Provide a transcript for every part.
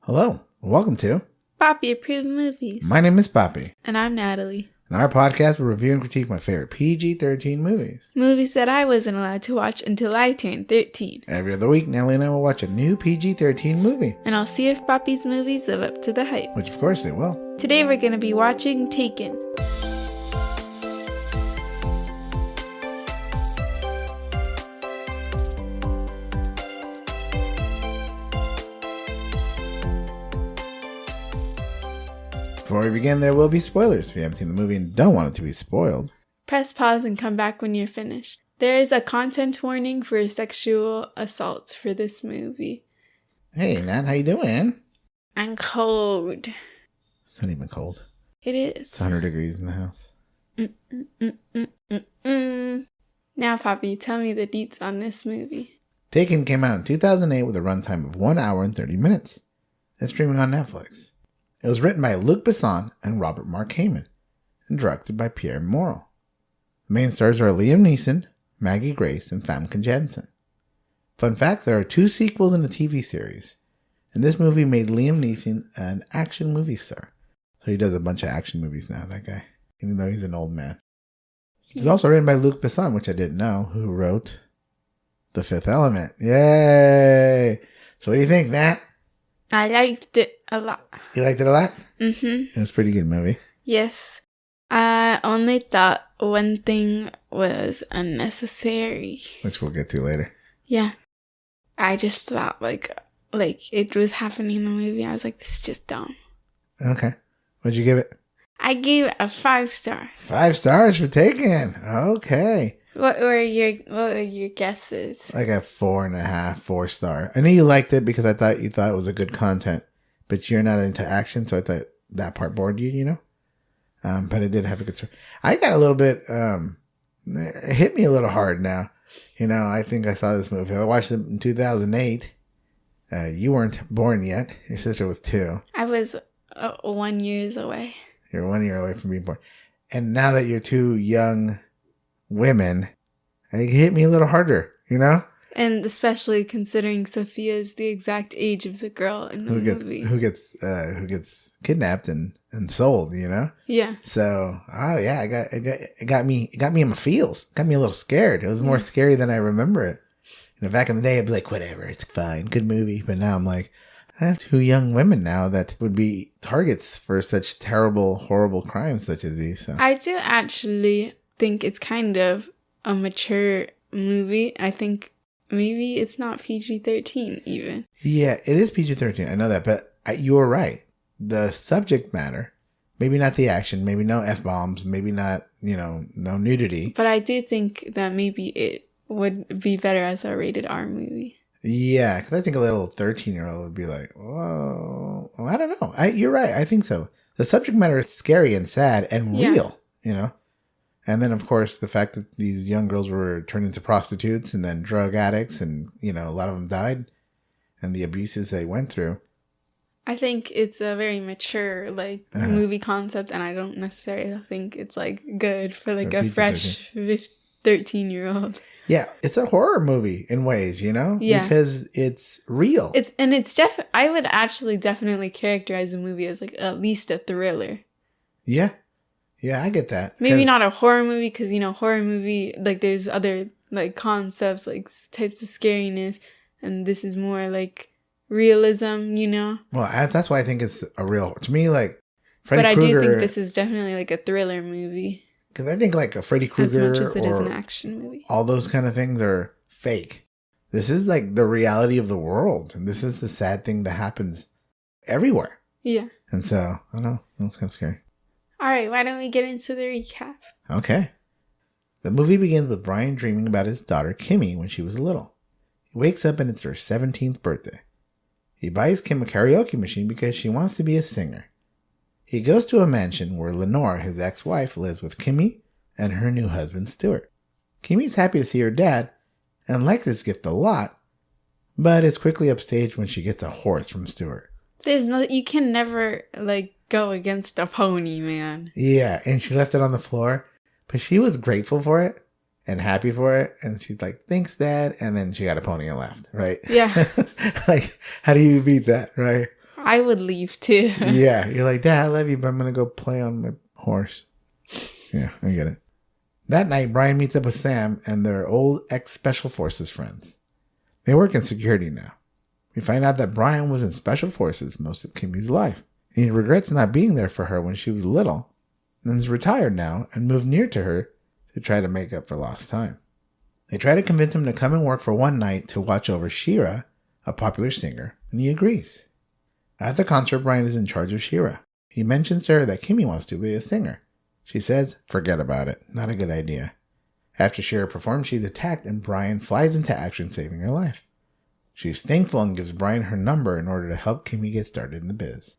Hello, welcome to Papi Approved Movies. My name is Papi. And I'm Natalie. In our podcast, we review and critique my favorite PG-13 movies. Movies that I wasn't allowed to watch until I turned 13. Every other week, Natalie and I will watch a new PG-13 movie. And I'll see if Papi's movies live up to the hype. Which of course they will. Today we're going to be watching Taken. Before we begin, there will be spoilers. If you haven't seen the movie and don't want it to be spoiled, press pause and come back when you're finished. There is a content warning for sexual assault for this movie. Hey, Nat, how you doing? I'm cold. It's not even cold. It is. It's 100 degrees in the house. Now, Papi, tell me the deets on this movie. Taken came out in 2008 with a runtime of 1 hour and 30 minutes. It's streaming on Netflix. It was written by Luc Besson and Robert Mark Kamen, and directed by Pierre Morel. The main stars are Liam Neeson, Maggie Grace, and Famke Janssen. Fun fact, there are 2 sequels in the TV series, and this movie made Liam Neeson an action movie star. So he does a bunch of action movies now, that guy, even though he's an old man. It's also written by Luc Besson, which I didn't know, who wrote The Fifth Element. Yay! So what do you think, Nat? I liked it a lot. You liked it a lot? Mm-hmm. It was a pretty good movie. Yes. I only thought one thing was unnecessary. Which we'll get to later. Yeah. I just thought like it was happening in the movie. I was like, this is just dumb. Okay. What'd you give it? I gave it a 5 star. 5 stars for Taken. Okay. What were your guesses? Like a 4.5, 4 star. I knew you liked it because I thought you thought it was a good content, but you're not into action, so I thought that part bored you, you know? But it did have a good story. I got a little bit, it hit me a little hard now. You know, I think I saw this movie. I watched it in 2008. You weren't born yet. Your sister was 2. I was 1 year away. You're 1 year away from being born. And now that you're 2 young women, it hit me a little harder, you know? And especially considering Sophia is the exact age of the girl in the movie. Who gets kidnapped and sold, you know? Yeah. So, it got me in my feels. Got me a little scared. It was more scary than I remember it. You know, back in the day, I'd be like, whatever, it's fine, good movie. But now I'm like, I have 2 young women now that would be targets for such terrible, horrible crimes such as these. So I do actually think it's kind of a mature movie. I think maybe it's not PG-13 even. Yeah, it is PG-13. I know that, but you were right. The subject matter, maybe not the action, maybe no F-bombs, maybe not, no nudity. But I do think that maybe it would be better as a rated R movie. Yeah, because I think a little 13-year-old would be like, whoa, I don't know. You're right. I think so. The subject matter is scary and sad and real, you know? And then, of course, the fact that these young girls were turned into prostitutes and then drug addicts and, a lot of them died and the abuses they went through. I think it's a very mature, movie concept, and I don't necessarily think it's, good for, a fresh 13-year-old. Yeah, it's a horror movie in ways, Yeah. Because it's real. I would actually definitely characterize the movie as, at least a thriller. Yeah. Yeah, I get that. Maybe not a horror movie because, horror movie, there's other, concepts, types of scariness. And this is more, realism, Well, that's why I think it's a real, to me, Freddy Krueger. But I do think this is definitely, a thriller movie. Because I think, a Freddy Krueger as much as it is an action movie. All those kind of things are fake. This is, the reality of the world. And this is the sad thing that happens everywhere. Yeah. And so, I don't know. It's kind of scary. All right, why don't we get into the recap? Okay. The movie begins with Brian dreaming about his daughter, Kimmy, when she was little. He wakes up and it's her 17th birthday. He buys Kim a karaoke machine because she wants to be a singer. He goes to a mansion where Lenore, his ex-wife, lives with Kimmy and her new husband, Stuart. Kimmy's happy to see her dad and likes his gift a lot, but is quickly upstaged when she gets a horse from Stuart. You can never, go against a pony, man. Yeah, and she left it on the floor, but she was grateful for it and happy for it, and she's like, thanks, Dad, and then she got a pony and left, right? Yeah. How do you beat that, right? I would leave too. Yeah, you're like, Dad, I love you, but I'm going to go play on my horse. Yeah, I get it. That night, Brian meets up with Sam and their old ex-Special Forces friends. They work in security now. We find out that Brian was in Special Forces most of Kimmy's life. And he regrets not being there for her when she was little, and is retired now and moved near to her to try to make up for lost time. They try to convince him to come and work for one night to watch over Shira, a popular singer, and he agrees. At the concert, Brian is in charge of Shira. He mentions to her that Kimmy wants to be a singer. She says, forget about it. Not a good idea. After Shira performs, she's attacked and Brian flies into action, saving her life. She's thankful and gives Brian her number in order to help Kimmy get started in the biz.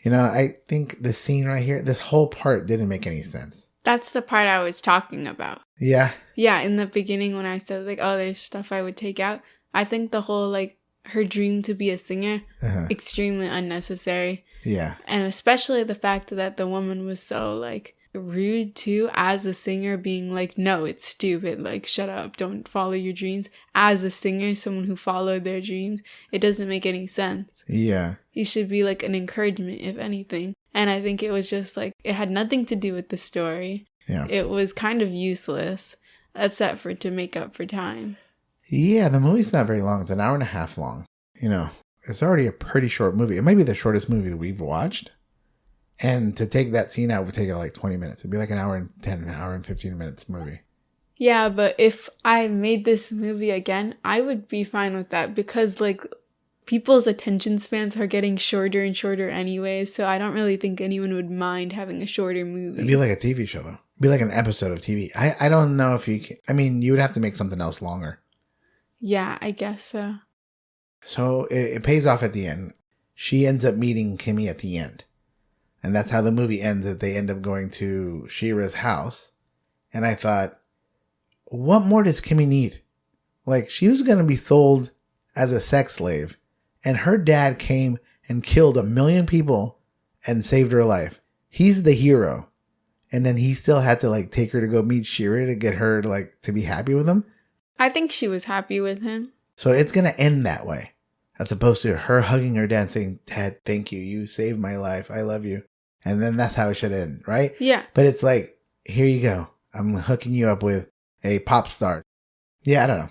You know, I think the scene right here, this whole part didn't make any sense. That's the part I was talking about. Yeah? Yeah, in the beginning when I said, like, oh, there's stuff I would take out. I think the whole, like, her dream to be a singer, extremely unnecessary. Yeah. And especially the fact that the woman was so, like, rude too, as a singer, being like, no, it's stupid, like, shut up, don't follow your dreams. As a singer, someone who followed their dreams, it doesn't make any sense. Yeah. You should be like an encouragement, if anything. And I think it was just like, it had nothing to do with the story. Yeah. It was kind of useless, except for to make up for time. Yeah, the movie's not very long. It's an hour and a half long. You know, it's already a pretty short movie. It might be the shortest movie we've watched. And to take that scene out would take like 20 minutes. It'd be like an hour and 10, an hour and 15 minutes movie. Yeah, but if I made this movie again, I would be fine with that because, like, people's attention spans are getting shorter and shorter anyway, so I don't really think anyone would mind having a shorter movie. It'd be like a TV show, though. It'd be like an episode of TV. I don't know if you can. I mean, you would have to make something else longer. Yeah, I guess so. So it pays off at the end. She ends up meeting Kimmy at the end. And that's how the movie ends, that they end up going to Shira's house. And I thought, what more does Kimmy need? Like, she was going to be sold as a sex slave. And her dad came and killed 1 million people and saved her life. He's the hero. And then he still had to, like, take her to go meet Shira to get her, like, to be happy with him. I think she was happy with him. So it's going to end that way. As opposed to her hugging her dad saying, Dad, thank you. You saved my life. I love you. And then that's how it should end, right? Yeah. But it's like, here you go. I'm hooking you up with a pop star. Yeah, I don't know.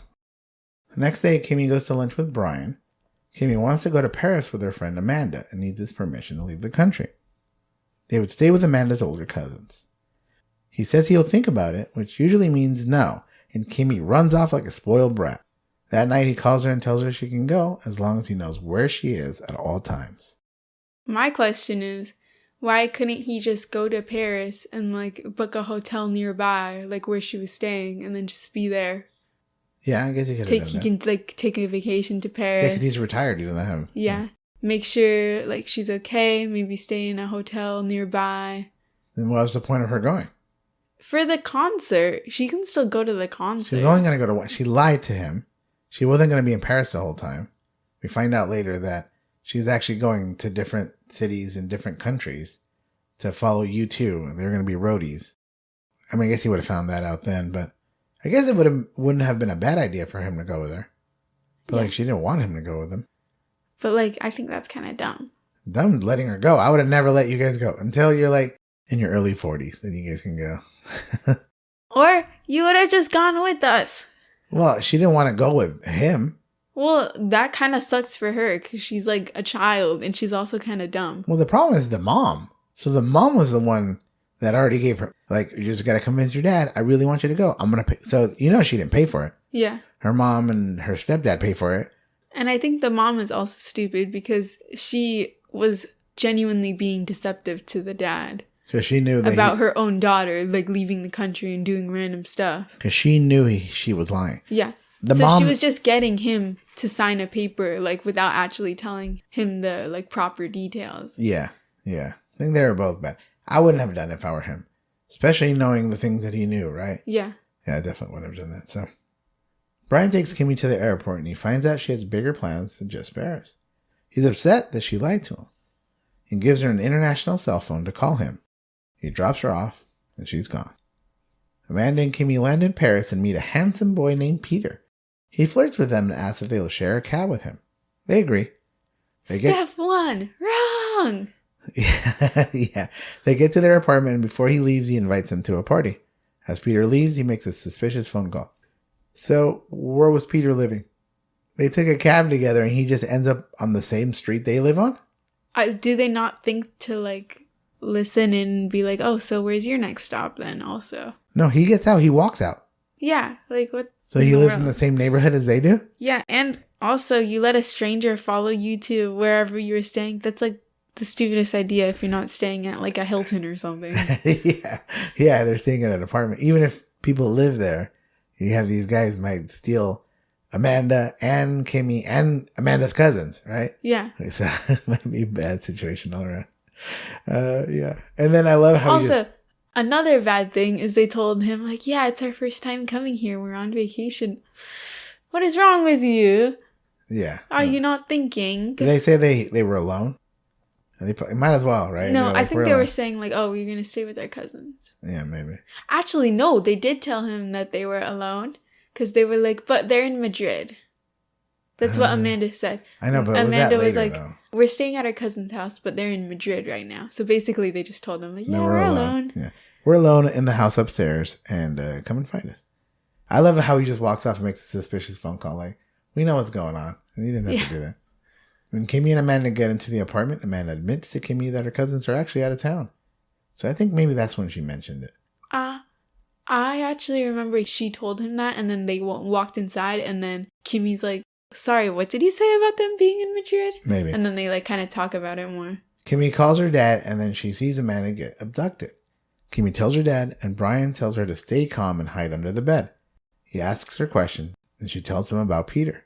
The next day, Kimmy goes to lunch with Brian. Kimmy wants to go to Paris with her friend Amanda and needs his permission to leave the country. They would stay with Amanda's older cousins. He says he'll think about it, which usually means no, and Kimmy runs off like a spoiled brat. That night, he calls her and tells her she can go as long as he knows where she is at all times. My question is, why couldn't he just go to Paris and, like, book a hotel nearby, like where she was staying, and then just be there? Yeah, I guess he could have done that. He can, like, take a vacation to Paris. Yeah, because he's retired. He doesn't have... Yeah. Make sure, like, she's okay. Maybe stay in a hotel nearby. Then what was the point of her going? For the concert. She can still go to the concert. She was only going to go to... She lied to him. She wasn't going to be in Paris the whole time. We find out later that she's actually going to different cities in different countries to follow U2. They're going to be roadies. I mean, I guess he would have found that out then, but I guess it wouldn't have been a bad idea for him to go with her. But, like, she didn't want him to go with him. But, like, I think that's kind of dumb. Dumb letting her go. I would have never let you guys go until you're, like, in your early 40s. Then you guys can go. Or you would have just gone with us. Well, she didn't want to go with him. Well, that kind of sucks for her because she's like a child and she's also kind of dumb. Well, the problem is the mom. So the mom was the one that already gave her, like, you just got to convince your dad. I really want you to go. I'm going to pay. So, you know, she didn't pay for it. Yeah. Her mom and her stepdad pay for it. And I think the mom is also stupid because she was genuinely being deceptive to the dad. Because she knew that about her own daughter, like, leaving the country and doing random stuff. Because she knew she was lying. Yeah. So she was just getting him to sign a paper, like, without actually telling him the, like, proper details. Yeah. Yeah. I think they were both bad. I wouldn't have done it if I were him. Especially knowing the things that he knew, right? Yeah. Yeah, I definitely wouldn't have done that. So Brian takes Kimmy to the airport and he finds out she has bigger plans than just Paris. He's upset that she lied to him and gives her an international cell phone to call him. He drops her off, and she's gone. Amanda and Kimmy land in Paris and meet a handsome boy named Peter. He flirts with them and asks if they will share a cab with him. They agree. Step one, wrong. Yeah. They get to their apartment, and before he leaves, he invites them to a party. As Peter leaves, he makes a suspicious phone call. So, where was Peter living? They took a cab together, and he just ends up on the same street they live on? Do they not think to, like, listen and be like, oh, so where's your next stop then also? No, he gets out. He walks out. Yeah, like what? So he lives in the same neighborhood as they do? Yeah, and also you let a stranger follow you to wherever you're staying. That's like the stupidest idea if you're not staying at like a Hilton or something. Yeah, they're staying in an apartment. Even if people live there, you have these guys might steal Amanda and Kimmy and Amanda's cousins, right? Yeah. So it might be a bad situation all around. Yeah. And then I love how also, another bad thing is they told him, like, yeah, it's our first time coming here. We're on vacation. What is wrong with you? Yeah. Are you not thinking? Did they say they were alone? They might as well, right? No, like, I think they were saying, like, oh, we're going to stay with our cousins. Yeah, maybe. Actually, no, they did tell him that they were alone. Because they were like, but they're in Madrid. That's what Amanda said. I know, but Amanda was later, like, though? We're staying at our cousin's house, but they're in Madrid right now. So basically, they just told them, like, yeah, we're alone. Yeah, we're alone in the house upstairs, and come and find us. I love how he just walks off and makes a suspicious phone call. Like, we know what's going on. And he didn't have to do that. When Kimmy and Amanda get into the apartment, Amanda admits to Kimmy that her cousins are actually out of town. So I think maybe that's when she mentioned it. I actually remember she told him that, and then they walked inside, and then Kimmy's like, sorry, what did you say about them being in Madrid? Maybe. And then they like kind of talk about it more. Kimmy calls her dad, and then she sees Amanda get abducted. Kimmy tells her dad, and Brian tells her to stay calm and hide under the bed. He asks her question, and she tells him about Peter.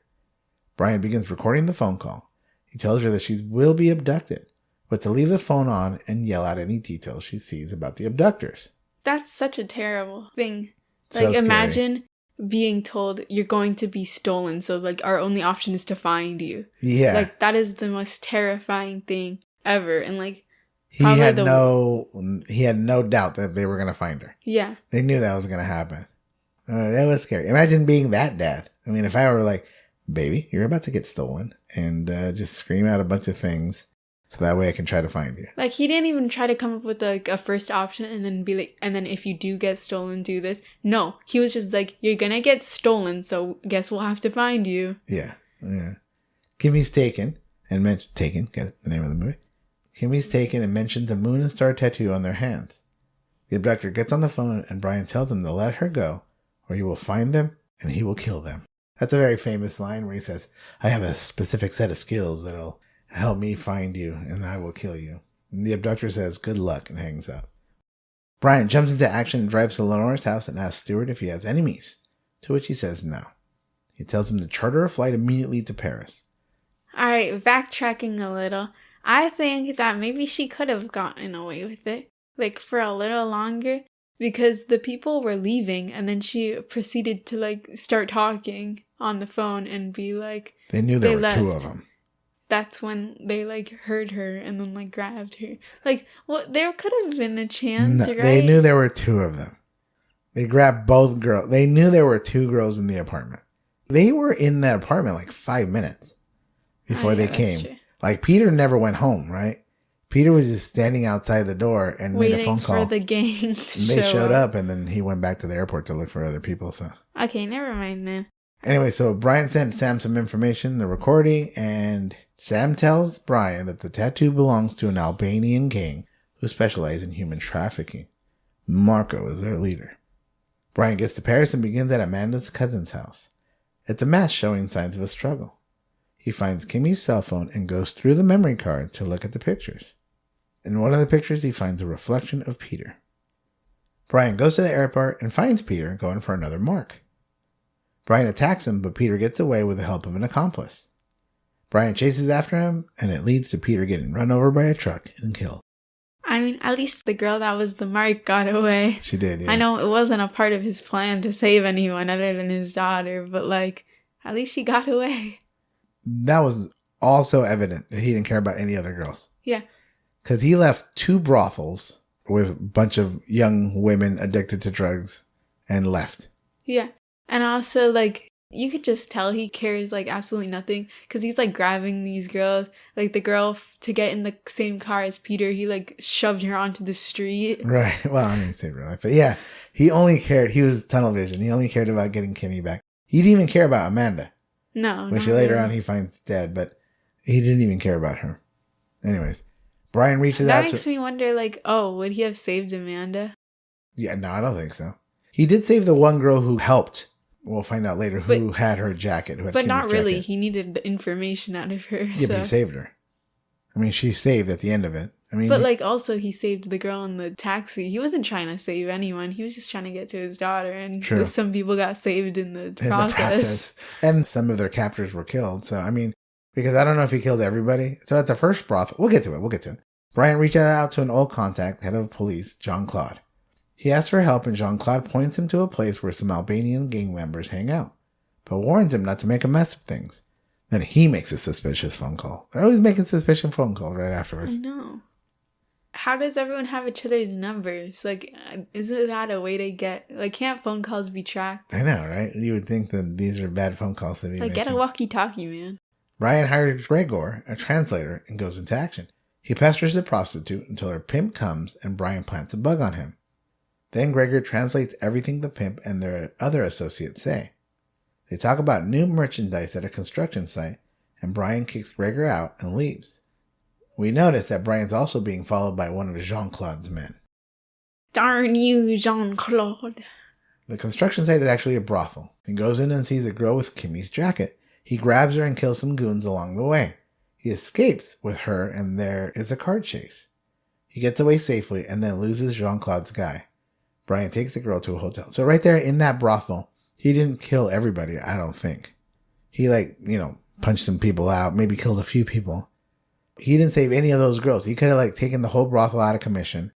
Brian begins recording the phone call. He tells her that she will be abducted, but to leave the phone on and yell out any details she sees about the abductors. That's such a terrible thing. So like, scary. imagine being told you're going to be stolen, so like our only option is to find you. Yeah. Like, that is the most terrifying thing ever. And like, he had no doubt that they were going to find her. Yeah. They knew that was going to happen. That was scary. Imagine being that dad. I mean, if I were like, baby, you're about to get stolen, and just scream out a bunch of things so that way I can try to find you. Like, he didn't even try to come up with like a first option and then be like, and then if you do get stolen, do this. No, he was just like, you're gonna get stolen, so guess we'll have to find you. Yeah. Kimmy's taken and mentioned, get the name of the movie. Kimmy's taken and mentions a moon and star tattoo on their hands. The abductor gets on the phone, and Brian tells him to let her go, or he will find them and he will kill them. That's a very famous line where he says, I have a specific set of skills that'll help me find you, and I will kill you. And the abductor says, good luck, and hangs up. Brian jumps into action and drives to Lenore's house and asks Stewart if he has enemies, to which he says no. He tells him to charter a flight immediately to Paris. Alright, backtracking a little. I think that maybe she could have gotten away with it, like, for a little longer, because the people were leaving, and then she proceeded to, like, start talking on the phone and be like... They knew there were two of them. That's when they, like, heard her and then, like, grabbed her. Like, well, there could have been a chance, right? They knew there were two of them. They grabbed both girls. They knew there were two girls in the apartment. They were in that apartment, like, 5 minutes before they came. True. Like, Peter never went home, right? Peter was just standing outside the door and made a phone call. Waiting for the gang to show up. They showed up, and then he went back to the airport to look for other people, so... Okay, never mind then. Anyway, so Brian sent Sam some information, the recording, and Sam tells Brian that the tattoo belongs to an Albanian gang who specialize in human trafficking. Marco is their leader. Brian gets to Paris and begins at Amanda's cousin's house. It's a mess showing signs of a struggle. He finds Kimmy's cell phone and goes through the memory card to look at the pictures. In one of the pictures, he finds a reflection of Peter. Brian goes to the airport and finds Peter going for another mark. Brian attacks him, but Peter gets away with the help of an accomplice. Brian chases after him, and it leads to Peter getting run over by a truck and killed. I mean, at least the girl that was the mark got away. She did, yeah. I know it wasn't a part of his plan to save anyone other than his daughter, but, like, at least she got away. That was also evident that he didn't care about any other girls. Yeah. Because he left 2 brothels with a bunch of young women addicted to drugs and left. Yeah. And also, like, You could just tell he cares like absolutely nothing because he's like grabbing these girls. Like the girl to get in the same car as Peter, he like shoved her onto the street. Right. Well, I mean, he saved her life. But yeah, he was tunnel vision. He only cared about getting Kimmy back. He didn't even care about Amanda. No. Which later on he finds dead, but he didn't even care about her. Anyways, Brian reaches out to... That makes me wonder, like, oh, would he have saved Amanda? Yeah, no, I don't think so. He did save the one girl who helped. We'll find out later who had her jacket. Who had but Kimmy's not really. jacket. He needed the information out of her. Yeah, but he saved her. I mean, she saved at the end of it. I mean, but like also he saved the girl in the taxi. He wasn't trying to save anyone. He was just trying to get to his daughter. And some people got saved in the process. And some of their captors were killed. So, I mean, because I don't know if he killed everybody. So at the first brothel, we'll get to it. Brian reached out to an old contact, head of police, Jean-Claude. He asks for help and Jean-Claude points him to a place where some Albanian gang members hang out, but warns him not to make a mess of things. Then he makes a suspicious phone call. They're always making suspicious phone calls right afterwards. I know. How does everyone have each other's numbers? Like, isn't that a way to get... Like, can't phone calls be tracked? I know, right? You would think that these are bad phone calls to be making. Get a walkie-talkie, man. Brian hires Gregor, a translator, and goes into action. He pesters the prostitute until her pimp comes and Brian plants a bug on him. Then Gregor translates everything the pimp and their other associates say. They talk about new merchandise at a construction site, and Brian kicks Gregor out and leaves. We notice that Brian's also being followed by one of Jean-Claude's men. Darn you, Jean-Claude. The construction site is actually a brothel. He goes in and sees a girl with Kimmy's jacket. He grabs her and kills some goons along the way. He escapes with her, and there is a car chase. He gets away safely and then loses Jean-Claude's guy. Brian takes the girl to a hotel. So right there in that brothel, he didn't kill everybody, I don't think. He punched some people out, maybe killed a few people. He didn't save any of those girls. He could have taken the whole brothel out of commission.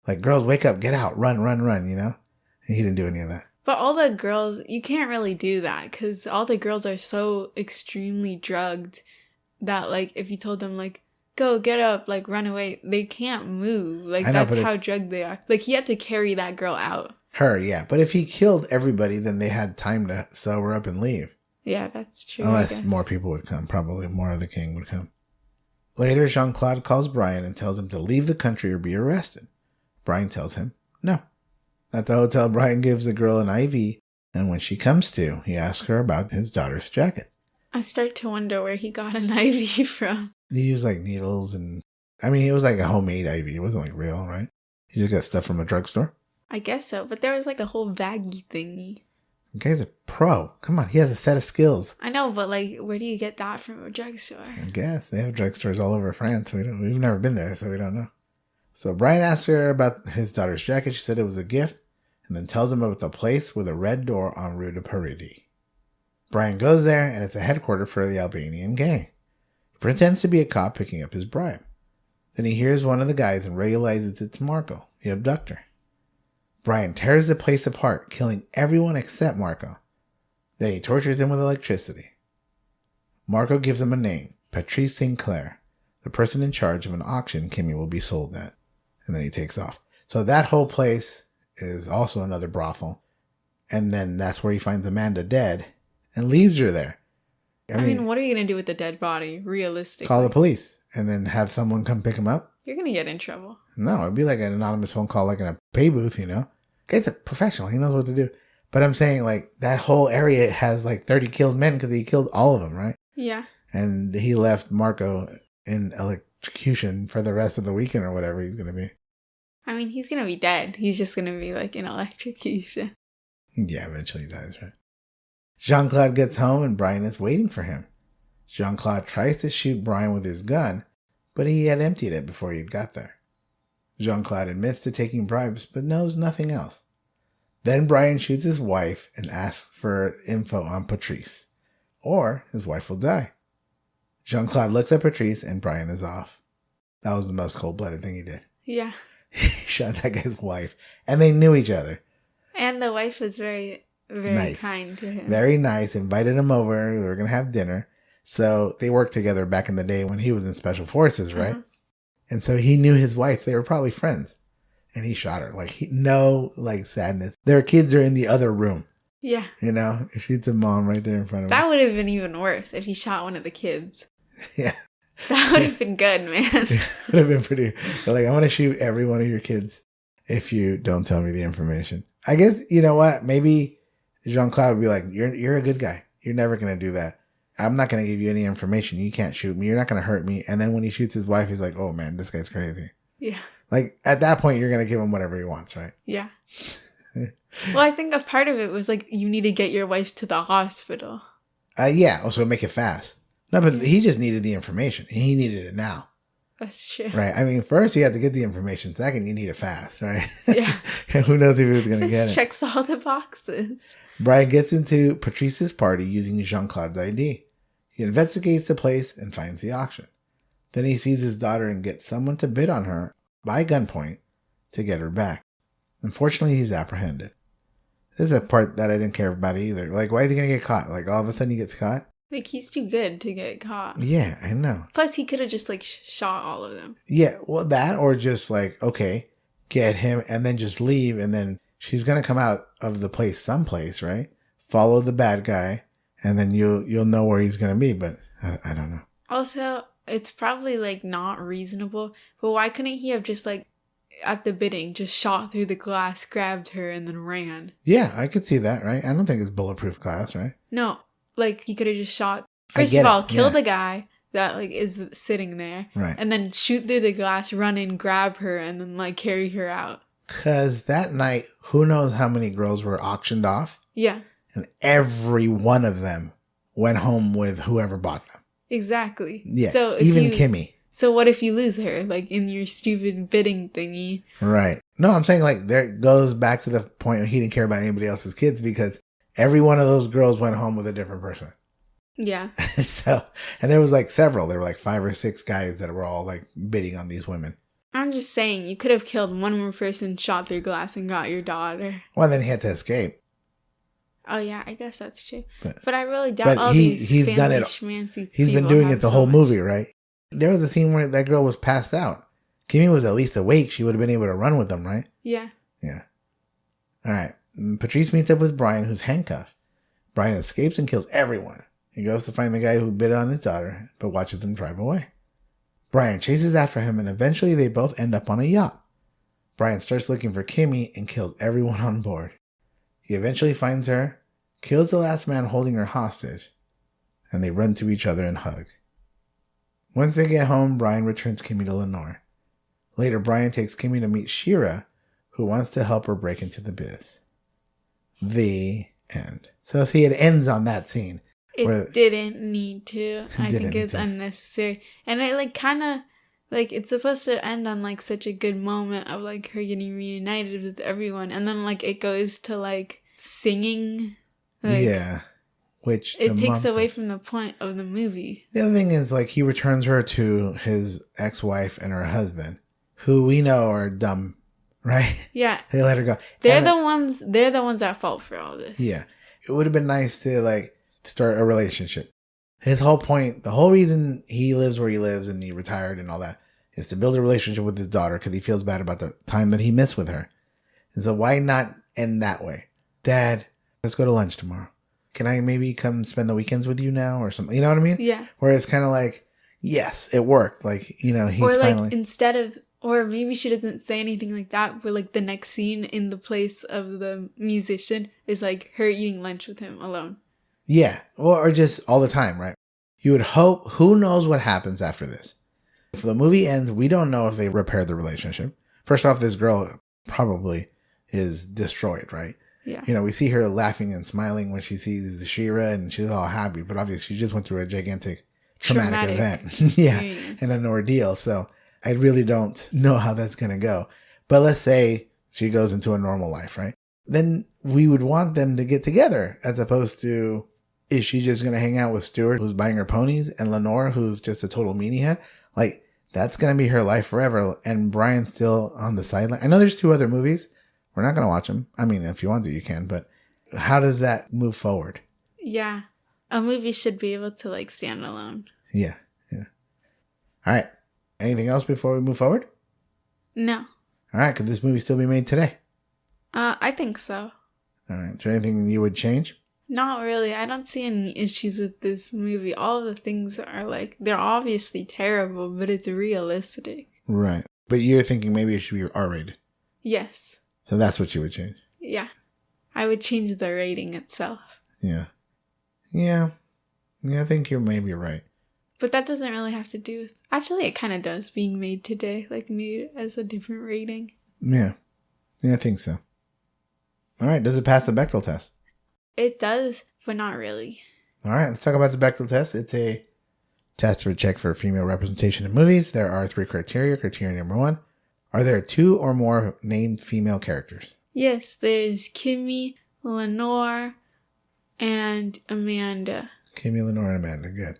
Like, girls, wake up, get out, run, And he didn't do any of that. But all the girls, you can't really do that because all the girls are so extremely drugged that, if you told them, go, get up, run away, they can't move. That's how drugged they are. He had to carry that girl out. Her, yeah. But if he killed everybody, then they had time to sew her up and leave. Yeah, that's true. Unless more people would come. Probably more of the king would come. Later, Jean-Claude calls Brian and tells him to leave the country or be arrested. Brian tells him no. At the hotel, Brian gives the girl an IV, and when she comes to, he asks her about his daughter's jacket. I start to wonder where he got an IV from. He used needles and... I mean, it was a homemade IV. It wasn't real, right? He just got stuff from a drugstore? I guess so, but there was a whole baggy thingy. The guy's a pro. Come on, he has a set of skills. I know, but where do you get that from a drugstore? I guess. They have drugstores all over France. We've never been there, so we don't know. So Brian asks her about his daughter's jacket. She said it was a gift, and then tells him about the place with a red door on Rue de Paris. Brian goes there, and it's a headquarters for the Albanian gang. He pretends to be a cop picking up his bribe. Then he hears one of the guys and realizes it's Marco, the abductor. Brian tears the place apart, killing everyone except Marco. Then he tortures him with electricity. Marco gives him a name, Patrice Sinclair, the person in charge of an auction Kimmy will be sold at. And then he takes off. So that whole place is also another brothel. And then that's where he finds Amanda dead and leaves her there. I mean, what are you going to do with the dead body, realistically? Call the police and then have someone come pick him up? You're going to get in trouble. No, it'd be like an anonymous phone call, in a pay booth, Guy's a professional. He knows what to do. But I'm saying, that whole area has, 30 killed men because he killed all of them, right? Yeah. And he left Marco in electrocution for the rest of the weekend or whatever he's going to be. I mean, he's going to be dead. He's just going to be, in electrocution. Yeah, eventually he dies, right? Jean-Claude gets home and Brian is waiting for him. Jean-Claude tries to shoot Brian with his gun, but he had emptied it before he got there. Jean-Claude admits to taking bribes, but knows nothing else. Then Brian shoots his wife and asks for info on Patrice, or his wife will die. Jean-Claude looks at Patrice and Brian is off. That was the most cold-blooded thing he did. Yeah. He shot that guy's wife, and they knew each other. And the wife was very, very nice. Kind to him. Very nice. Invited him over. They were going to have dinner. So they worked together back in the day when he was in Special Forces, right? Uh-huh. And so he knew his wife. They were probably friends. And he shot her. No sadness. Their kids are in the other room. Yeah. You know, he shoots a mom right there in front of him. That would have been even worse if he shot one of the kids. Yeah. That would have been good, man. It would have been pretty. Like, I'm going to shoot every one of your kids if you don't tell me the information. I guess, you know what? Maybe Jean-Claude would be like, you're a good guy. You're never going to do that. I'm not going to give you any information. You can't shoot me. You're not going to hurt me. And then when he shoots his wife, he's like, oh, man, this guy's crazy. Yeah. Like, at that point, you're going to give him whatever he wants, right? Yeah. Well, I think a part of it was like, you need to get your wife to the hospital. Yeah. Also, make it fast. No, but he just needed the information. He needed it now. That's true. Right. I mean, first, you have to get the information. Second, you need it fast, right? Yeah. And who knows if he was going to get it. Checks all the boxes. Brian gets into Patrice's party using Jean-Claude's ID. He investigates the place and finds the auction. Then he sees his daughter and gets someone to bid on her by gunpoint to get her back. Unfortunately, he's apprehended. This is a part that I didn't care about either. Like, why is he going to get caught? Like, all of a sudden he gets caught? Like, he's too good to get caught. Yeah, I know. Plus, he could have just, like, shot all of them. Yeah, well, that or just like, okay, get him and then just leave. And then she's going to come out of the place someplace, right? Follow the bad guy and then you'll know where he's going to be. But I don't know. Also, it's probably, like, not reasonable. But why couldn't he have just, like, at the bidding, just shot through the glass, grabbed her, and then ran? Yeah, I could see that, right? I don't think it's bulletproof glass, right? No. Like, he could have just shot. First of all, kill the guy that, like, is sitting there. Right. And then shoot through the glass, run in, grab her, and then, like, carry her out. Because that night, who knows how many girls were auctioned off? Yeah. And every one of them went home with whoever bought them. Exactly. Yeah, so even Kimmy. So what if you lose her, like, in your stupid bidding thingy? Right. No, I'm saying, like, there it goes back to the point where he didn't care about anybody else's kids because every one of those girls went home with a different person. Yeah. So, and there was, like, several. There were, like, 5 or 6 guys that were all, like, bidding on these women. I'm just saying, you could have killed one more person, shot through glass, and got your daughter. Well, then he had to escape. Oh, yeah, I guess that's true. But I really doubt all these he's fancy done it. schmancy He's been people doing have it the so whole much. movie, right? There was a scene where that girl was passed out. Kimmy was at least awake. She would have been able to run with them, right? Yeah. Yeah. All right. Patrice meets up with Brian, who's handcuffed. Brian escapes and kills everyone. He goes to find the guy who bid on his daughter, but watches them drive away. Brian chases after him, and eventually they both end up on a yacht. Brian starts looking for Kimmy and kills everyone on board. He eventually finds her, kills the last man holding her hostage, and they run to each other and hug. Once they get home, Brian returns Kimmy to Lenore. Later, Brian takes Kimmy to meet Shira, who wants to help her break into the biz. The end. So see, it ends on that scene. It didn't need to. I think it's unnecessary. And it, like, kind of, like, it's supposed to end on, like, such a good moment of, like, her getting reunited with everyone. And then, like, it goes to, like, singing. Like, yeah. Which it takes away from the point of the movie. The other thing is, like, he returns her to his ex-wife and her husband, who we know are dumb, right? Yeah. They let her go. They're the ones at fault for all this. Yeah. It would have been nice to, like, start a relationship. His whole point, the whole reason he lives where he lives and he retired and all that is to build a relationship with his daughter because he feels bad about the time that he missed with her. And so why not end that way? Dad, let's go to lunch tomorrow. Can I maybe come spend the weekends with you now or something? You know what I mean? Yeah. Where it's kind of like, yes, it worked. Like, you know, he's or like finally... instead of, or maybe she doesn't say anything like that, but like the next scene in the place of the musician is like her eating lunch with him alone. Yeah. Or just all the time, right? You would hope, who knows what happens after this? If the movie ends, we don't know if they repair the relationship. First off, this girl probably is destroyed, right? Yeah. You know, we see her laughing and smiling when she sees Shira and she's all happy, but obviously she just went through a gigantic traumatic event. Yeah. And an ordeal. So I really don't know how that's going to go. But let's say she goes into a normal life, right? Then we would want them to get together as opposed to, is she just going to hang out with Stuart, who's buying her ponies, and Lenore, who's just a total meaniehead? Like, that's going to be her life forever. And Brian's still on the sideline. I know there's 2 other movies. We're not going to watch them. I mean, if you want to, you can. But how does that move forward? Yeah. A movie should be able to, like, stand alone. Yeah. Yeah. All right. Anything else before we move forward? No. All right. Could this movie still be made today? I think so. All right. Is there anything you would change? Not really. I don't see any issues with this movie. All the things are like, they're obviously terrible, but it's realistic. Right. But you're thinking maybe it should be R-rated. Yes. So that's what you would change. Yeah. I would change the rating itself. Yeah. Yeah. Yeah, I think you're maybe right. But that doesn't really have to do with... Actually, it kind of does, being made today. Like, made as a different rating. Yeah. Yeah, I think so. All right. Does it pass the Bechdel test? It does, but not really. All right. Let's talk about the Bechdel test. It's a test or check for female representation in movies. There are 3 criteria. Criteria number 1. Are there 2 or more named female characters? Yes, there's Kimmy, Lenore, and Amanda. Kimmy, Lenore, and Amanda. Good.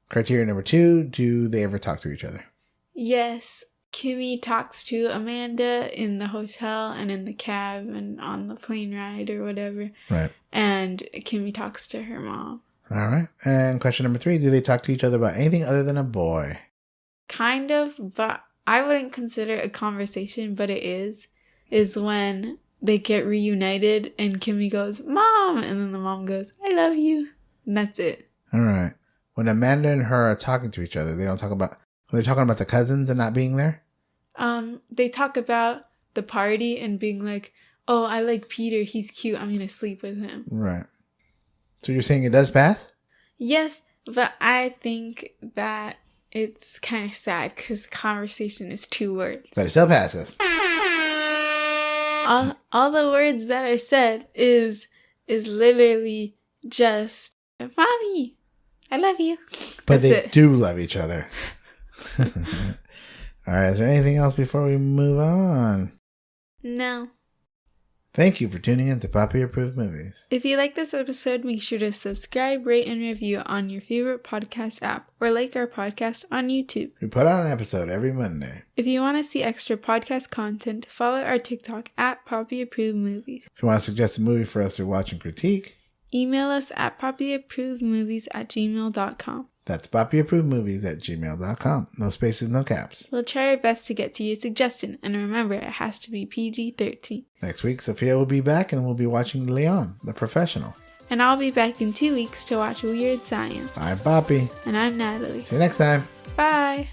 Criteria number 2. Do they ever talk to each other? Yes, Kimmy talks to Amanda in the hotel and in the cab and on the plane ride or whatever. Right. And Kimmy talks to her mom. All right. And question number 3. Do they talk to each other about anything other than a boy? Kind of, but I wouldn't consider it a conversation, but it is when they get reunited and Kimmy goes, Mom! And then the mom goes, I love you. And that's it. All right. When Amanda and her are talking to each other, they don't talk about... Are they talking about the cousins and not being there? They talk about the party and being like, oh, I like Peter. He's cute. I'm going to sleep with him. Right. So you're saying it does pass? Yes, but I think that it's kind of sad because the conversation is 2 words. But it still passes. All the words that are said is literally just, Mommy, I love you. But they do love each other. All right. Is there anything else before we move on? No. Thank you for tuning in to Papi Approved Movies. If you like this episode, make sure to subscribe, rate, and review on your favorite podcast app or like our podcast on YouTube. We put out an episode every Monday. If you want to see extra podcast content, follow our TikTok at Papi Approved Movies. If you want to suggest a movie for us to watch and critique, email us at papiapprovedmovies@gmail.com. That's papiapprovedmovies@gmail.com. No spaces, no caps. We'll try our best to get to your suggestion, and remember, it has to be PG-13. Next week, Sophia will be back and we'll be watching Leon, the Professional. And I'll be back in 2 weeks to watch Weird Science. I'm Papi. And I'm Natalie. See you next time. Bye!